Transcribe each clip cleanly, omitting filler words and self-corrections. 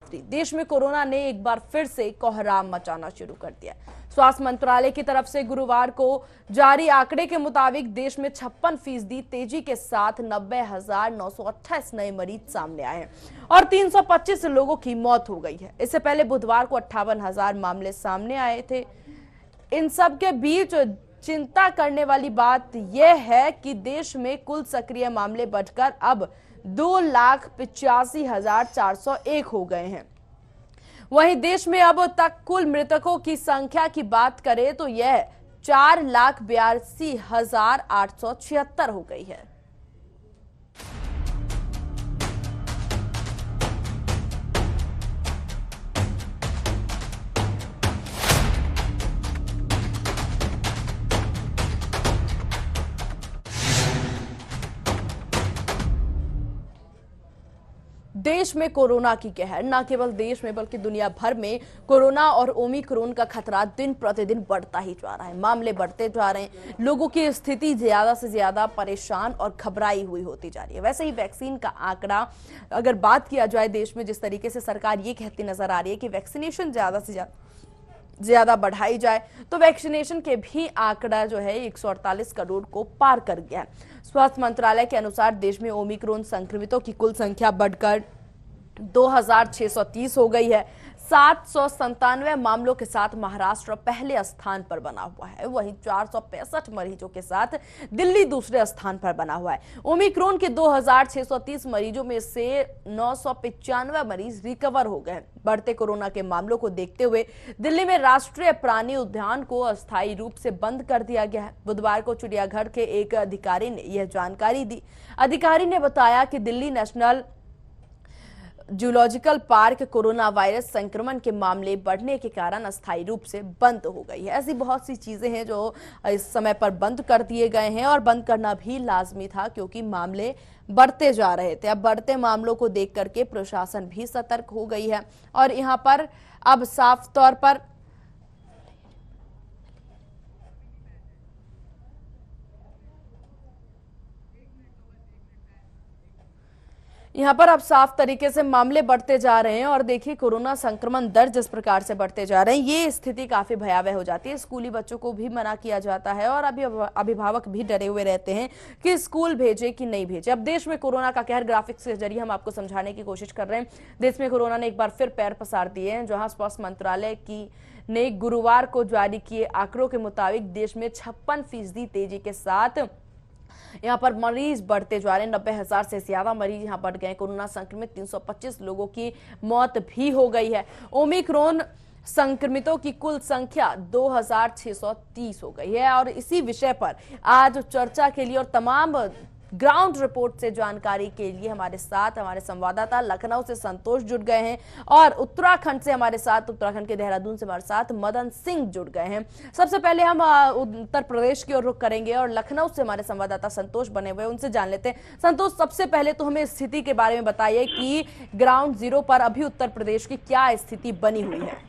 रात्रि देश में कोरोना ने एक बार फिर से कोहराम मचाना शुरू कर दिया। स्वास्थ्य मंत्रालय की तरफ से गुरुवार को जारी आंकड़े के मुताबिक देश में 56% तेजी के साथ 90,928 नए मरीज सामने आए हैं और 325 लोगों की मौत हो गई है। इससे पहले बुधवार को 58,000 मामले सामने आए थे। इन सब के बीच चिंता करने वाली बात यह है कि देश में कुल सक्रिय मामले बढ़कर अब 2,85,401 हो गए हैं। वहीं देश में अब तक कुल मृतकों की संख्या की बात करें तो यह 4,82,876 हो गई है। देश में कोरोना की कहर न केवल देश में बल्कि दुनिया भर में कोरोना और ओमिक्रॉन का खतरा दिन प्रतिदिन बढ़ता ही जा रहा है। मामले बढ़ते जा रहे हैं, लोगों की स्थिति ज्यादा से ज्यादा परेशान और घबराई हुई होती जा रही है। वैसे ही वैक्सीन का आंकड़ा अगर बात किया जाए देश में जिस तरीके से सरकार ये कहती नजर आ रही है कि वैक्सीनेशन ज्यादा से ज्यादा बढ़ाई जाए तो वैक्सीनेशन के भी आंकड़ा जो है 148 करोड़ को पार कर गया है। स्वास्थ्य मंत्रालय के अनुसार देश में ओमिक्रॉन संक्रमितों की कुल संख्या बढ़कर 2,630 हो गई है। 797 मामलों के साथ महाराष्ट्र पहले स्थान पर बना हुआ है, वहीं 465 मरीजों के साथ दिल्ली दूसरे स्थान पर बना हुआ है। ओमिक्रॉन के 2,630 मरीजों में से 995 मरीज रिकवर हो गए। बढ़ते कोरोना के मामलों को देखते हुए दिल्ली में राष्ट्रीय प्राणी उद्यान को अस्थायी रूप से बंद कर दिया गया है। बुधवार को चिड़ियाघर के एक अधिकारी ने यह जानकारी दी। अधिकारी ने बताया कि Delhi national zoological park corona virus संक्रमण के मामले बढ़ने के कारण अस्थायी रूप से बंद हो गई है। ऐसी बहुत सी चीजें हैं जो इस समय पर बंद कर दिए गए हैं और बंद करना भी लाजमी था क्योंकि मामले बढ़ते जा रहे थे। अब बढ़ते मामलों को देख करके प्रशासन भी सतर्क हो गई है और यहाँ पर अब साफ तौर पर अब साफ तरीके से मामले बढ़ते जा रहे हैं और देखिए कोरोना संक्रमण दर जिस प्रकार से बढ़ते जा रहे हैं ये स्थिति काफी भयावह हो जाती है। स्कूली बच्चों को भी मना किया जाता है और अभी अभिभावक भी डरे हुए रहते हैं कि स्कूल भेजे कि नहीं भेजे। अब देश में कोरोना का कहर ग्राफिक्स के जरिए हम आपको समझाने की कोशिश कर रहे हैं। देश में कोरोना ने एक बार फिर पैर पसार दिए हैं, जहां स्वास्थ्य मंत्रालय ने गुरुवार को जारी किए आंकड़ों के मुताबिक देश में 56% तेजी के साथ यहाँ पर मरीज बढ़ते जा रहे हैं। 90,000 से ज्यादा मरीज यहाँ बढ़ गए। कोरोना संक्रमित 325 लोगों की मौत भी हो गई है। ओमिक्रॉन संक्रमितों की कुल संख्या 2,630 हो गई है और इसी विषय पर आज चर्चा के लिए और तमाम ग्राउंड रिपोर्ट से जानकारी के लिए हमारे साथ हमारे संवाददाता लखनऊ से संतोष जुड़ गए हैं और उत्तराखंड से हमारे साथ उत्तराखंड के देहरादून से हमारे साथ मदन सिंह जुड़ गए हैं। सबसे पहले हम उत्तर प्रदेश की ओर रुख करेंगे और लखनऊ से हमारे संवाददाता संतोष बने हुए उनसे जान लेते हैं। संतोष, सबसे पहले तो हमें स्थिति के बारे में बताइए कि ग्राउंड जीरो पर अभी उत्तर प्रदेश की क्या स्थिति बनी हुई है।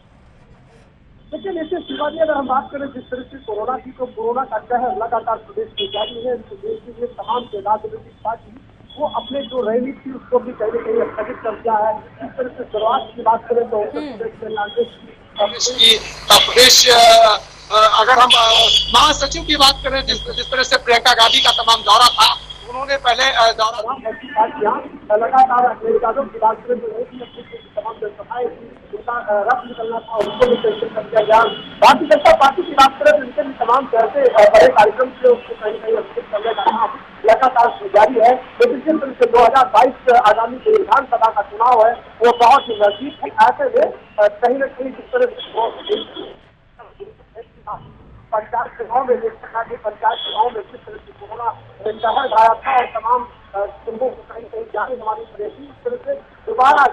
लेकिन इससे शिवाजी अगर हम बात करें जिस तरह से कोरोना की तो कोरोना का कहर लगातार प्रदेश में जारी है। प्रदेश के लिए तमाम राजनीतिक पार्टी वो अपने जो रणनीति थी उसको भी कहीं न कहीं स्थगित कर दिया है। इस तरह से शुरुआत की बात करें तो प्रदेश अगर हम महासचिव की बात करें जिस तरह से प्रियंका गांधी का तमाम दौरा था, उन्होंने पहले दौरा लगातार यादव की बात करें तो तमाम जनसभाएं रद्द निकलना था, उनको भी कैंसिल कर दिया गया। भारतीय जनता पार्टी की बात करें तो इनके भी तमाम ऐसे बड़े कार्यक्रम थे उसको कहीं न कहीं स्थगित करने का काम लगातार जारी है। लेकिन जिस तरह से 2022 आगामी जो विधानसभा का चुनाव है वो बहुत ही नजदीक है। ऐसे में कहीं न कहीं जिस तरह से पंचायत चुनाव में पंचायत चुनाव में जिस तरह से कोरोना कहर ढाया था और तमाम लोगों को कहीं कहीं जाने हमारी पड़ेगी। इस तरह से दोबारा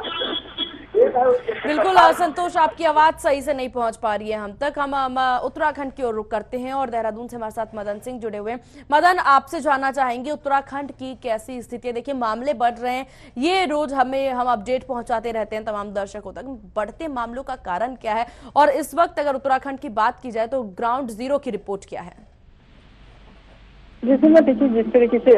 बिल्कुल संतोष, आपकी आवाज सही से नहीं पहुंच पा रही है हम तक। हम उत्तराखंड की ओर रुख करते हैं और देहरादून से हमारे साथ मदन सिंह जुड़े हुए हैं। मदन, आपसे जानना चाहेंगे उत्तराखंड की कैसी स्थिति है। देखिए मामले बढ़ रहे हैं, ये रोज हम अपडेट पहुंचाते रहते हैं तमाम दर्शकों तक। बढ़ते मामलों का कारण क्या है और इस वक्त अगर उत्तराखंड की बात की जाए तो ग्राउंड जीरो की रिपोर्ट क्या है? जैसे मैं देखिए जिस तरीके से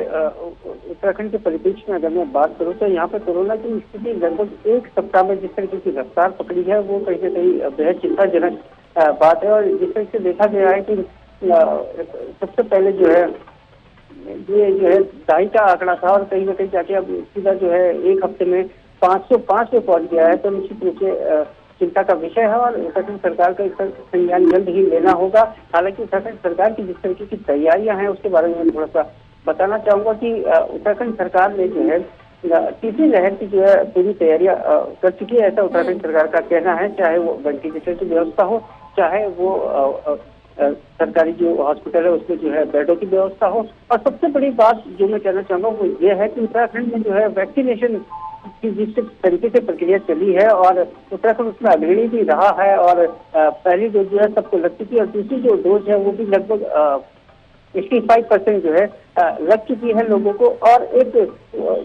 उत्तराखंड के परिप्रेक्ष्य में अगर मैं बात करूं तो यहाँ पे कोरोना की स्थिति लगभग एक सप्ताह में जिस तरीके की रफ्तार पकड़ी है वो कहीं ना कहीं बेहद चिंताजनक बात है। और जिस तरीके से देखा गया है कि सबसे पहले जो है ये जो है 2.5 का आंकड़ा था और कहीं ना कहीं जाके अब सीधा जो है एक हफ्ते में 505 पे पहुंच गया है। तो निश्चित रूप से चिंता का विषय है और उत्तराखंड सरकार का इसका संज्ञान जल्द ही लेना होगा। हालांकि उत्तराखंड सरकार की जिस तरीके की तैयारियां हैं उसके बारे में मैं थोड़ा सा बताना चाहूंगा कि उत्तराखंड सरकार ने जो है तीसरी लहर की जो है पूरी तैयारियां कर चुकी है, ऐसा उत्तराखंड सरकार का कहना है। चाहे वो वेंटिलेटर की व्यवस्था हो, चाहे वो सरकारी जो हॉस्पिटल है उसमें जो है बेडों की व्यवस्था हो। और सबसे बड़ी बात जो मैं कहना चाहूंगा वो ये है कि उत्तराखंड में जो है वैक्सीनेशन की जिस तरीके से प्रक्रिया चली है और उत्तराखंड उसमें अग्रणी भी रहा है और पहली डोज जो है सबको लग चुकी है और दूसरी जो डोज है वो भी लगभग 85% जो है लग चुकी है लोगों को। और एक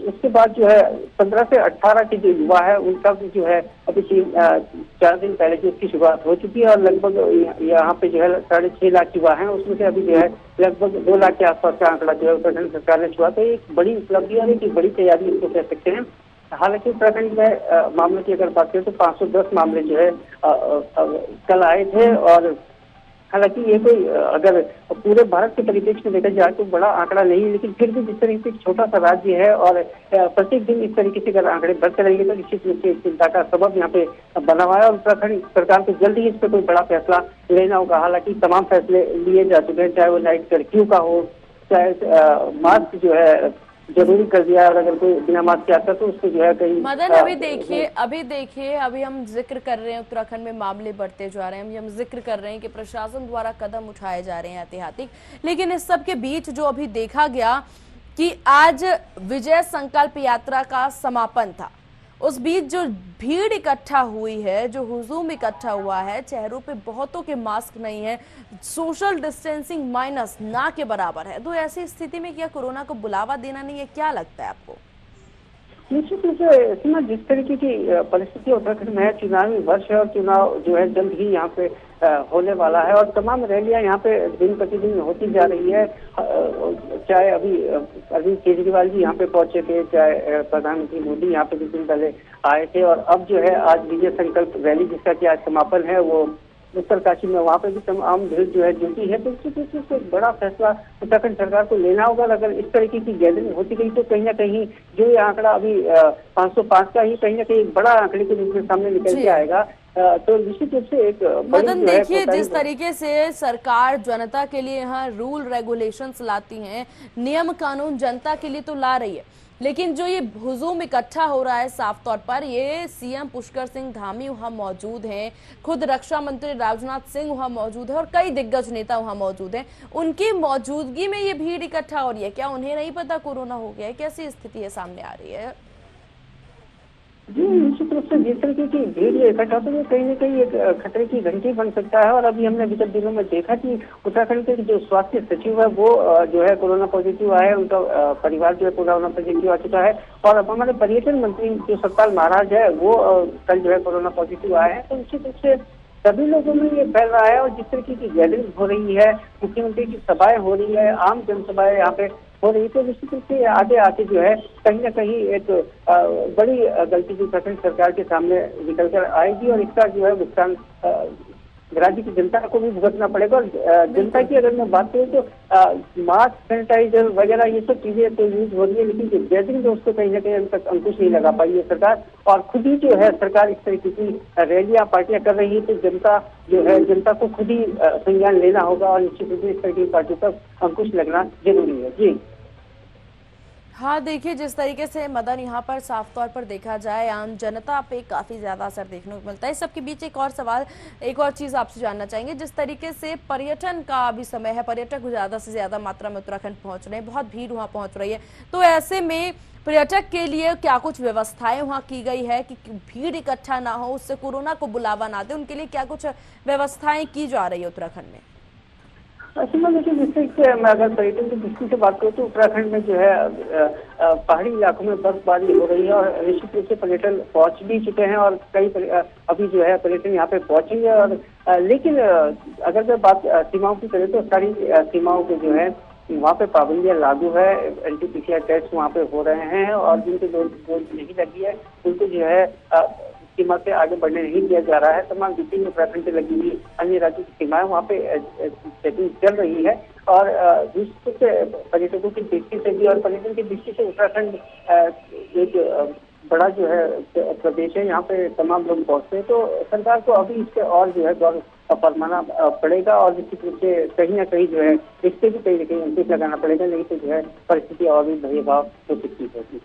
उसके बाद जो है 15 से 18 के जो युवा है उनका भी जो है अभी 4 दिन पहले जो उसकी शुरुआत हो चुकी है और लगभग यहाँ पे जो है 6.5 लाख युवा हैं, उसमें से अभी जो है लगभग 2 लाख के आसपास का आंकड़ा जो है उत्तराखंड सरकार ने छुआ। तो एक बड़ी उपलब्धि और एक बड़ी तैयारी इसको कह सकते हैं। हालांकि उत्तराखंड में मामले की अगर बात करें तो 510 मामले जो है कल आए थे और हालांकि ये कोई अगर पूरे भारत के परिप्रेक्ष्य में देखा जाए तो बड़ा आंकड़ा नहीं है, लेकिन फिर भी जिस तरीके से एक छोटा सा राज्य है और प्रत्येक दिन इस तरीके से अगर आंकड़े बढ़ते रहेंगे तो निश्चित रूप से चिंता का सबब यहाँ पे बना हुआ है और उत्तराखंड सरकार को जल्द ही इस पर कोई बड़ा फैसला लेना होगा। हालांकि तमाम फैसले लिए जा चुके हैं, चाहे वो नाइट कर्फ्यू का हो, चाहे मास्क जो है जरूरी कर दिया और अगर कोई बिना मास्क के आता तो उसको जो है कहीं मदन अभी देखिए अभी हम जिक्र कर रहे हैं उत्तराखंड में मामले बढ़ते जा रहे हैं, हम जिक्र कर रहे हैं कि प्रशासन द्वारा कदम उठाए जा रहे हैं ऐतिहासिक, लेकिन इस सब के बीच जो अभी देखा गया कि आज विजय संकल्प यात्रा का समापन था, उस बीच जो भीड़ इकट्ठा हुई है, जो हुजूम इकट्ठा हुआ है, चेहरों पे बहुतों के मास्क नहीं है, सोशल डिस्टेंसिंग माइनस ना के बराबर है। तो ऐसी स्थिति में क्या कोरोना को बुलावा देना नहीं है, क्या लगता है आपको? निश्चित रूप से सीमा जिस तरीके की परिस्थिति उत्तराखंड में है, चुनावी वर्ष है और चुनाव जो है जल्द ही यहाँ पे होने वाला है और तमाम रैलियां यहाँ पे दिन प्रतिदिन होती जा रही है। चाहे अभी अरविंद केजरीवाल जी यहाँ पे पहुंचे थे, चाहे प्रधानमंत्री मोदी यहाँ पे कुछ दिन पहले आए थे और अब जो है आज विजय संकल्प रैली जिसका कि आज समापन है वो उत्तरकाशी में, वहाँ पे भी तमाम भीड़ जो है जुटी है। तो इससे एक बड़ा फैसला उत्तराखंड सरकार को लेना होगा। अगर इस तरीके की गैदरिंग होती गई तो कहीं ना कहीं जो ये आंकड़ा अभी 505 का ही कहीं ना कहीं बड़ा आंकड़े के रूप में सामने निकल के आएगा। तो निश्चित रूप से एक मदन देखिए जिस तरीके से सरकार जनता के लिए यहाँ रूल रेगुलेशंस लाती हैं, नियम कानून जनता के लिए तो ला रही है, लेकिन जो ये हुजूम इकट्ठा हो रहा है साफ तौर पर, ये सीएम पुष्कर सिंह धामी वहां मौजूद हैं, खुद रक्षा मंत्री राजनाथ सिंह वहां मौजूद है और कई दिग्गज नेता वहां मौजूद हैं। उनकी मौजूदगी में ये भीड़ इकट्ठा हो रही है, क्या उन्हें नहीं पता कोरोना हो गया है? कैसी स्थिति है सामने आ रही है? जी निश्चित रूप से जिस तरीके की भीड़ इकट्ठा तो कहीं ना कहीं एक खतरे की घंटी बन सकता है। और अभी हमने विगत दिनों में देखा कि उत्तराखंड के जो स्वास्थ्य सचिव है वो जो है कोरोना पॉजिटिव आया है, उनका परिवार जो है कोरोना पॉजिटिव आ चुका है। और अब हमारे पर्यटन मंत्री जो सतपाल महाराज है वो कल जो है कोरोना पॉजिटिव आए हैं। तो निश्चित रूप से सभी लोगों में ये फैल रहा है और जिस तरीके की गैदरिंग हो रही है, मुख्यमंत्री की सभाएं हो रही है, आम जनसभाएं यहाँ पे हो रही, तो निश्चित रूप से आगे आके जो है कहीं ना कहीं एक बड़ी गलती जो उत्तराखंड सरकार के सामने निकल कर आएगी और इसका जो है भुगतान राज्य की जनता को भी भुगतना पड़ेगा। और जनता की अगर मैं बात करूँ तो मास्क, सैनिटाइजर वगैरह ये सब चीजें तो यूज हो रही है, लेकिन जो गैदरिंग है उसको कहीं ना कहीं अभी तक अंकुश नहीं लगा पाई है सरकार। और खुद ही जो है सरकार इस तरीके की रैलियां पार्टियां कर रही है, तो जनता जो है जनता को खुद ही संज्ञान लेना होगा और निश्चित रूप से इस तरीके की पार्टियों पर अंकुश लगना जरूरी है। जी हाँ देखिए जिस तरीके से मदन यहाँ पर साफ तौर पर देखा जाए आम जनता पे काफी ज्यादा असर देखने को मिलता है। इस सबके बीच एक और सवाल, एक और चीज आपसे जानना चाहेंगे, जिस तरीके से पर्यटन का अभी समय है, पर्यटक ज्यादा से ज्यादा मात्रा में उत्तराखंड पहुंच रहे हैं, बहुत भीड़ वहां पहुंच रही है, तो ऐसे में पर्यटक के लिए क्या कुछ व्यवस्थाएं वहां की गई है कि भीड़ इकट्ठा ना हो, उससे कोरोना को बुलावा ना दे, उनके लिए क्या कुछ व्यवस्थाएं की जा रही है उत्तराखंड में? असल में देखिए जिस तरीके से मैं अगर पर्यटन की दृष्टि से बात करूँ तो उत्तराखंड में जो है पहाड़ी इलाकों में बर्फबारी हो रही है और निश्चित रूप से पर्यटन पहुंच भी चुके हैं और कई अभी जो है पर्यटन यहाँ पे पहुंचेंगे। और लेकिन अगर मैं बात सीमाओं की करें तो सारी सीमाओं के जो है वहाँ पे पाबंदियां लागू है, एनटीपीसीआर टेस्ट वहाँ पे हो रहे हैं और जिनके डोज नहीं लगी है उनको जो है सीमा से आगे बढ़ने नहीं दिया जा रहा है। तमाम विभिन्न उत्तराखंड से लगी हुई अन्य राज्यों की सीमाएं वहाँ पे चेकिंग चल रही है और दूसरे पर्यटकों की दृष्टि से भी और पर्यटन की दृष्टि से उत्तराखंड एक बड़ा जो है प्रदेश है, यहाँ पे तमाम लोग पहुंचते हैं। तो सरकार को अभी इसके और जो है गौर फरमाना पड़ेगा और निश्चित रूप से कहीं ना कहीं जो है इससे भी कहीं ना कहीं अंकुश लगाना पड़ेगा, नहीं तो जो है परिस्थिति और भी भयावह हो सकती होगी।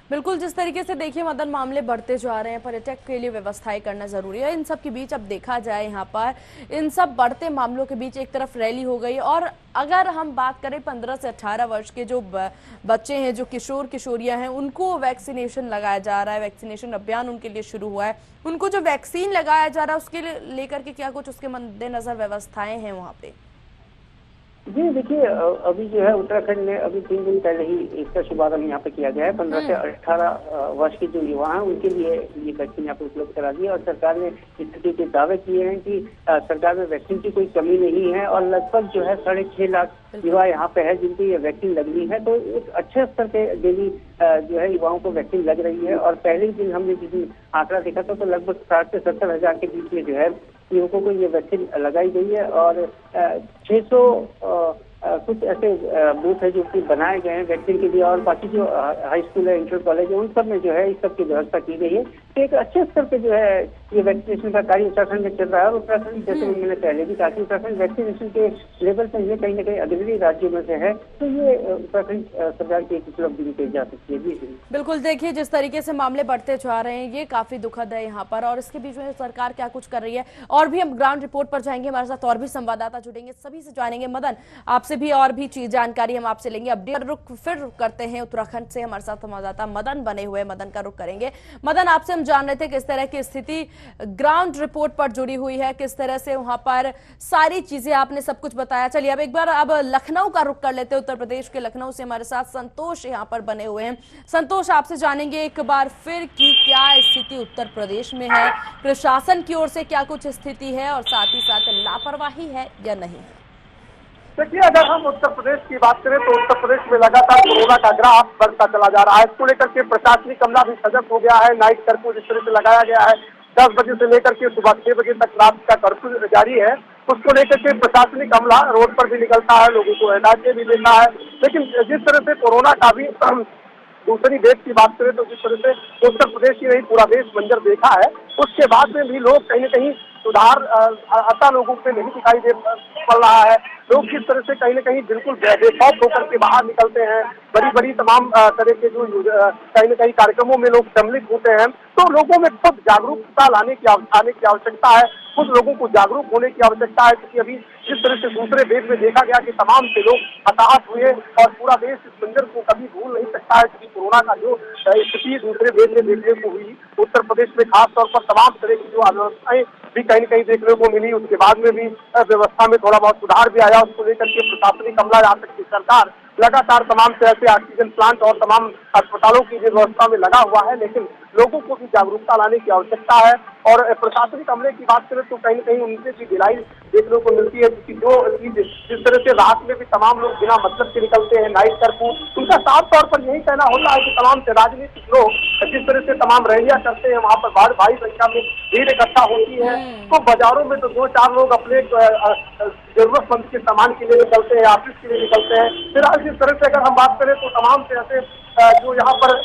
बिल्कुल, जिस तरीके से देखिए मदन मामले बढ़ते जा रहे हैं, पर्यटक के लिए व्यवस्थाएं करना जरूरी है। इन सब के बीच अब देखा जाए यहाँ पर इन सब बढ़ते मामलों के बीच एक तरफ रैली हो गई और अगर हम बात करें 15 से 18 वर्ष के जो बच्चे हैं, जो किशोर किशोरियां हैं, उनको वैक्सीनेशन लगाया जा रहा है, वैक्सीनेशन अभियान उनके लिए शुरू हुआ है। उनको जो वैक्सीन लगाया जा रहा है उसके लिए लेकर के क्या कुछ उसके मद्देनजर व्यवस्थाएं हैं वहाँ पे? जी देखिए, अभी जो है उत्तराखंड में अभी 3 दिन पहले ही इसका शुभारंभ यहाँ पे किया गया है। 15 से 18 वर्ष के जो युवा हैं उनके लिए ये वैक्सीन यहाँ पे उपलब्ध करा दी है और सरकार ने इस तरीके के दावे किए हैं कि सरकार में वैक्सीन की कोई कमी नहीं है और लगभग जो है 6.5 लाख युवा यहाँ पे है जिनको ये वैक्सीन लगनी है। तो एक अच्छे स्तर पे डेली जो है युवाओं को वैक्सीन लग रही है और पहले ही दिन हमने जिस दिन आंकड़ा देखा था तो लगभग 60 से 70 हजार के बीच में जो है युवकों को ये वैक्सीन लगाई गई है और 600 कुछ ऐसे बूथ है जो कि बनाए गए हैं वैक्सीन के लिए और बाकी जो हाई स्कूल है, इंटर कॉलेज है, उन सब में जो है इस सब की व्यवस्था की गई है। तो एक अच्छे स्तर पे जो है ये वैक्सीनेशन का कार्य उत्तराखंड में चल रहा है और उत्तराखंड जैसे मैंने पहले भी कहा कि उत्तराखंड वैक्सीनेशन के लेवल पर ये कहीं ना कहीं अग्रणी राज्यों में से है। तो ये उत्तराखंड सरकार की एक उपलब्धि भी कही जा सकती है। जी बिल्कुल, देखिए जिस तरीके से मामले बढ़ते जा रहे हैं ये काफी दुखद है यहाँ पर और इसके बीच में सरकार क्या कुछ कर रही है और भी हम ग्राउंड रिपोर्ट पर जाएंगे, हमारे साथ और भी संवाददाता जुड़ेंगे, सभी से जानेंगे। मदन, आपसे भी और भी चीज जानकारी हम आपसे लेंगे। अपडेट फिर रुक करते हैं उत्तराखंड से, हमारे साथ संवाददाता मदन बने हुए, मदन का रुख करेंगे। मदन, आपसे हम जान रहे थे किस तरह की स्थिति ग्राउंड रिपोर्ट पर जुड़ी हुई है, किस तरह से वहां पर सारी चीजें आपने सब कुछ बताया। चलिए अब एक बार अब लखनऊ का रुख कर लेते हैं। उत्तर प्रदेश के लखनऊ से हमारे साथ संतोष यहाँ पर बने हुए हैं। संतोष, आपसे जानेंगे एक बार फिर कि क्या स्थिति उत्तर प्रदेश में है, प्रशासन की ओर से क्या कुछ स्थिति है और साथ ही साथ लापरवाही है या नहीं? देखिए, अगर हम उत्तर प्रदेश की बात करें तो उत्तर प्रदेश में लगातार कोरोना का ग्राफ बढ़ता चला जा रहा है। इसको लेकर के प्रशासनिक अमला भी सजग हो गया है। नाइट कर्फ्यू जिस तरह से लगाया गया है, 10 बजे से लेकर के सुबह 6 बजे तक रात का कर्फ्यू जारी है, उसको लेकर के प्रशासनिक अमला रोड पर भी निकलता है, लोगों को हिदायतें भी देता है। लेकिन जिस तरह से कोरोना का भी दूसरी देश की बात करें तो जिस तरह से उत्तर प्रदेश ही नहीं पूरा देश मंजर देखा है, उसके बाद में भी लोग कहीं न कहीं सुधार आता लोगों पे नहीं दिखाई दे पड़ रहा है। लोग किस तरह से कहीं न कहीं बिल्कुल बेखौफ होकर के बाहर निकलते हैं, बड़ी बड़ी तमाम तरह के जो कहीं न कहीं कार्यक्रमों में लोग सम्मिलित होते हैं। तो लोगों में खुद जागरूकता आने की आवश्यकता है, खुद लोगों को जागरूक होने की आवश्यकता है, क्योंकि अभी जिस तरह से दूसरे देश में देखा गया कि तमाम से लोग हताहत हुए और पूरा देश इस मंजर को कभी भूल नहीं सकता है, क्योंकि कोरोना का जो स्थिति दूसरे देश में देखने को हुई, उत्तर प्रदेश में खास तौर पर तमाम तरह की जो अव्यवस्थाएं भी कहीं न कहीं देखने को मिली। उसके बाद में भी व्यवस्था में थोड़ा बहुत सुधार भी आया। उसको लेकर के प्रशासनिक अमला, यहाँ तक की सरकार लगातार तमाम तरह से ऑक्सीजन प्लांट और तमाम अस्पतालों की व्यवस्था में लगा हुआ है, लेकिन लोगों को भी जागरूकता लाने की आवश्यकता है। और प्रशासनिक अमले की बात करें तो कहीं न कहीं उनसे भी ढिलाई देखने को मिलती है, क्योंकि जो जिस तरह से रात में भी तमाम लोग बिना मतलब के निकलते हैं, नाइट कर्फ्यू, उनका साफ तौर पर यही कहना होता है कि तमाम से राजनीतिक लोग जिस तरह से तमाम रैलियां करते हैं, वहाँ पर भारी संख्या में भीड़ इकट्ठा होती है, तो बाजारों में तो 2-4 लोग अपने जरूरतमंद के सामान के लिए निकलते हैं, ऑफिस के लिए निकलते हैं। फिलहाल जिस तरह से अगर हम बात करें तो तमाम से ऐसे जो यहाँ पर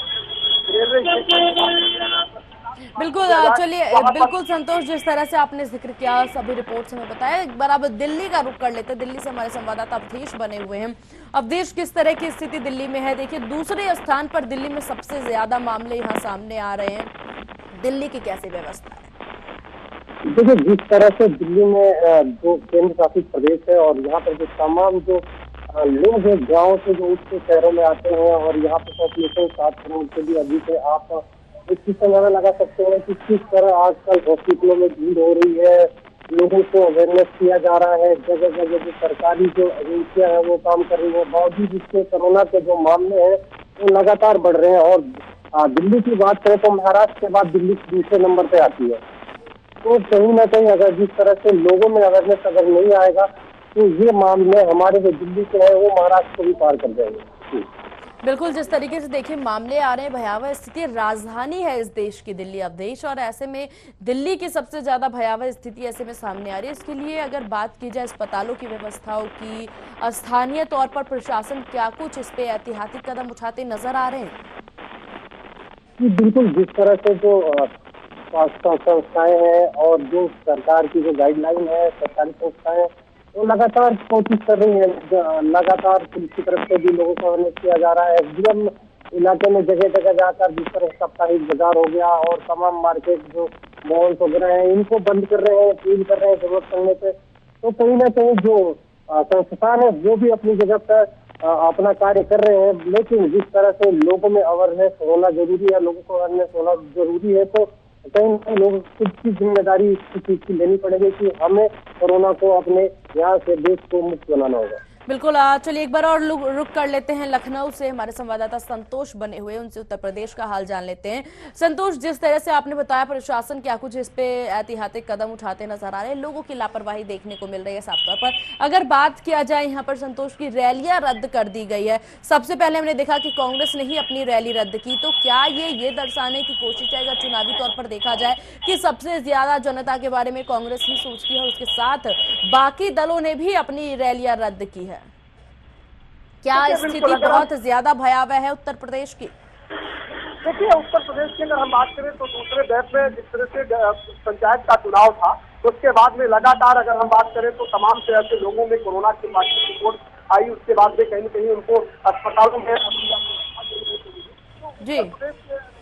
बिल्कुल, चलिए बिल्कुल संतोष, जिस तरह से आपने जिक्र किया सभी रिपोर्ट से हमें बताया। एक बार अब दिल्ली का रुख कर लेते हैं। दिल्ली से हमारे संवाददाता अवधेश बने हुए हैं। अवधेश, किस तरह की स्थिति दिल्ली में है? देखिए दूसरे स्थान पर दिल्ली में सबसे ज्यादा मामले यहाँ सामने आ रहे हैं, दिल्ली की कैसी व्यवस्था है? देखिए, जिस तरह से दिल्ली में जो केंद्र शासित प्रदेश है और यहाँ पर जो तमाम जो लोग हैं गाँव से जो उसके शहरों में आते हैं और यहाँ पर पॉपुलेशन 7 करोड़ से भी अधिक है, आप एक चीज अंदाजा लगा सकते हैं कि किस तरह आजकल हॉस्पिटलों में भीड़ हो रही है, लोगों को अवेयरनेस किया जा रहा है, जगह जगह जो सरकारी जो एजेंसियां हैं वो काम कर रही है, बावजूद इसके कोरोना के जो मामले हैं वो लगातार बढ़ रहे हैं। और दिल्ली की बात करें तो महाराष्ट्र के बाद दिल्ली दूसरे नंबर पे आती है। तो कहीं ना कहीं अगर जिस तरह से लोगों में अवेयरनेस अगर नहीं आएगा तो ये मामले हमारे जो दिल्ली के हैं वो महाराष्ट्र को भी पार कर जाएंगे। बिल्कुल, जिस तरीके से देखिए मामले आ रहे हैं, भयावह स्थिति, राजधानी है इस देश की दिल्ली अब देश, और ऐसे में दिल्ली की सबसे ज्यादा भयावह स्थिति ऐसे में सामने आ रही है। इसके लिए अगर बात की जाए अस्पतालों की व्यवस्थाओं की, स्थानीय तौर पर प्रशासन क्या कुछ इस पे ऐतिहाती कदम उठाते नजर आ रहे हैं? बिल्कुल, जिस तरह से जो स्वास्थ्य संस्थाएं हैं और जो सरकार की जो गाइडलाइन है, सरकारी संस्थाएं वो लगातार कोशिश कर रही है। लगातार पुलिस की तरफ से भी लोगों को अवेयरनेस किया जा रहा है। एसडीएम इलाके में जगह जगह जाकर, जिस तरह साप्ताहिक बाजार हो गया और तमाम मार्केट जो मॉल्स वगैरह हैं, इनको बंद कर रहे हैं, अपील कर रहे हैं जरूरत पड़ने पे। तो कहीं ना कहीं जो संस्थान है वो भी अपनी जगह पर अपना कार्य कर रहे हैं। लेकिन जिस तरह से लोगों में अवेयरनेस होना जरूरी है, लोगों को अवेयरनेस होना जरूरी है, तो कहीं ना कहीं लोगों को खुद की जिम्मेदारी इस चीज की लेनी पड़ेगी कि हमें कोरोना को अपने यहाँ से देश को मुक्त बनाना होगा। बिल्कुल, चलिए एक बार और रुक कर लेते हैं लखनऊ से हमारे संवाददाता संतोष बने हुए, उनसे उत्तर प्रदेश का हाल जान लेते हैं। संतोष, जिस तरह से आपने बताया प्रशासन क्या कुछ इस पे ऐतिहासिक कदम उठाते नजर आ रहे हैं, लोगों की लापरवाही देखने को मिल रही है साफ तौर पर। अगर बात किया जाए यहाँ पर संतोष की रैलियां रद्द कर दी गई है, सबसे पहले हमने देखा कि कांग्रेस ने ही अपनी रैली रद्द की, तो क्या ये दर्शाने की कोशिश है, अगर चुनावी तौर पर देखा जाए, कि सबसे ज्यादा जनता के बारे में कांग्रेस ही सोचती है और उसके साथ बाकी दलों ने भी अपनी रैलियां रद्द की है? क्या स्थिति बहुत ज्यादा भयावह है उत्तर प्रदेश की? देखिए, उत्तर प्रदेश की अगर हम बात करें तो दूसरे दौर में जिस तरह से पंचायत का चुनाव था, उसके बाद में लगातार अगर हम बात करें तो तमाम से ऐसे लोगों में कोरोना की पॉजिटिव रिपोर्ट आई। उसके बाद में कहीं न कहीं उनको अस्पतालों में जी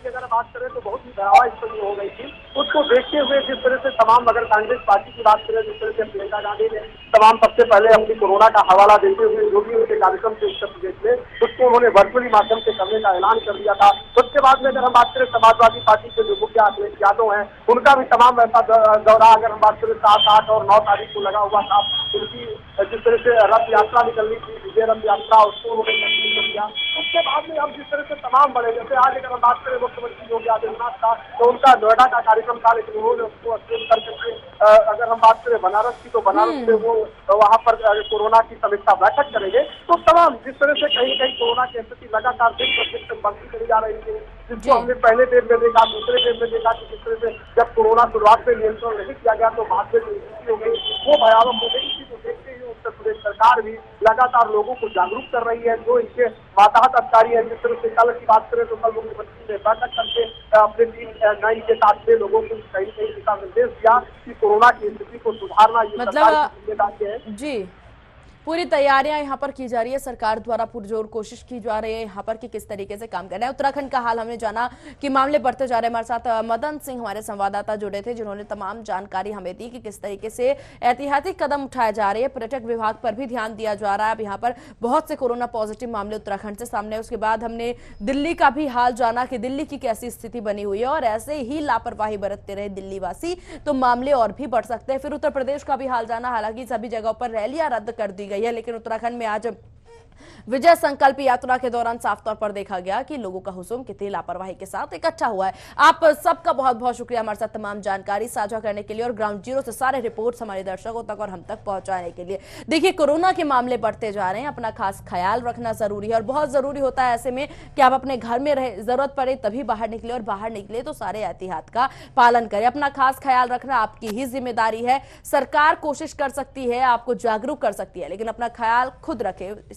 अगर बात करें तो बहुत ही भयावह स्थिति हो गई थी। उसको देखते हुए जिस तरह से तमाम, अगर कांग्रेस पार्टी की बात करें, जिस तरह से प्रियंका गांधी ने तमाम सबसे पहले अपनी कोरोना का हवाला देते हुए जो भी उनके कार्यक्रम थे उत्तर प्रदेश में, उसको उन्होंने वर्चुअली माध्यम से करने का ऐलान कर दिया था। उसके बाद में अगर हम बात करें समाजवादी पार्टी के जो मुखिया अखिलेश यादव हैं, उनका भी तमाम ऐसा दौरा, अगर हम बात करें 7, 8 और 9 तारीख को लगा हुआ था। उनकी जिस तरह से रथ यात्रा निकलनी थी, विजय रथ यात्रा, उसको उन्होंने कैंसिल कर दिया। उसके बाद में अब जिस तरह से तमाम बड़े, जैसे आज अगर हम बात करें मुख्यमंत्री योगी आदित्यनाथ का, तो उनका नोएडा का कार्यक्रम था, लेकिन उन्होंने उसको अस्थगित करके अगर हम बात करें बनारस की, तो बनारस में वो वहाँ पर कोरोना की समीक्षा बैठक करेंगे। तो तमाम जिस तरह से कहीं कहीं कोरोना की स्थिति लगातार दिन प्रतिदिन बढ़ती चली जा रही थी, जिसको हमने पहले दिन में देखा, दूसरे दिन में देखा कि जिस तरह से जब कोरोना शुरुआत में नियंत्रण नहीं किया गया तो बाद में जो स्थिति हो गई वो भयावह हो गई। इसी को देखते हुए उत्तर प्रदेश सरकार भी लगातार लोगों को जागरूक कर रही है। जो इनके मातहत अधिकारी है, जिस तरह से कल की बात करें तो कल मुख्यमंत्री ने बैठक करके अपने टीम 9 के साथ में लोगों को कहीं कहीं दिशा निर्देश दिया कि कोरोना की स्थिति को सुधारना ये सरकार की जिम्मेदारी है। जी, पूरी तैयारियां यहाँ पर की जा रही है, सरकार द्वारा पुरजोर कोशिश की जा रही है यहाँ पर कि किस तरीके से काम करना है। उत्तराखंड का हाल हमने जाना कि मामले बढ़ते जा रहे हैं। हमारे साथ मदन सिंह हमारे संवाददाता जुड़े थे, जिन्होंने तमाम जानकारी हमें दी कि किस तरीके से ऐतिहासिक कदम उठाए जा रहे हैं। पर्यटक विभाग पर भी ध्यान दिया जा रहा है। अब यहाँ पर बहुत से कोरोना पॉजिटिव मामले उत्तराखंड से सामने है। उसके बाद हमने दिल्ली का भी हाल जाना कि दिल्ली की कैसी स्थिति बनी हुई है, और ऐसे ही लापरवाही बरतते रहे दिल्ली वासी तो मामले और भी बढ़ सकते हैं। फिर उत्तर प्रदेश का भी हाल जाना, हालांकि सभी जगहों पर रैलियां रद्द कर दी गई है, लेकिन उत्तराखंड में आज विजय संकल्प यात्रा के दौरान साफ तौर पर देखा गया कि लोगों का हुजूम कितनी लापरवाही के साथ इकट्ठा हुआ है। आप सबका बहुत बहुत शुक्रिया हमारे साथ तमाम जानकारी साझा करने के लिए और ग्राउंड जीरो से सारे रिपोर्ट्स हमारे दर्शकों तक और हम तक पहुंचाने के लिए। देखिए, कोरोना के मामले बढ़ते जा रहे हैं, अपना खास ख्याल रखना जरूरी है और बहुत जरूरी होता है ऐसे में कि आप अपने घर में रहे, जरूरत पड़े तभी बाहर निकले और बाहर निकले तो सारे एहतियात का पालन करें। अपना खास ख्याल रखना आपकी ही जिम्मेदारी है। सरकार कोशिश कर सकती है, आपको जागरूक कर सकती है, लेकिन अपना ख्याल खुद रखें।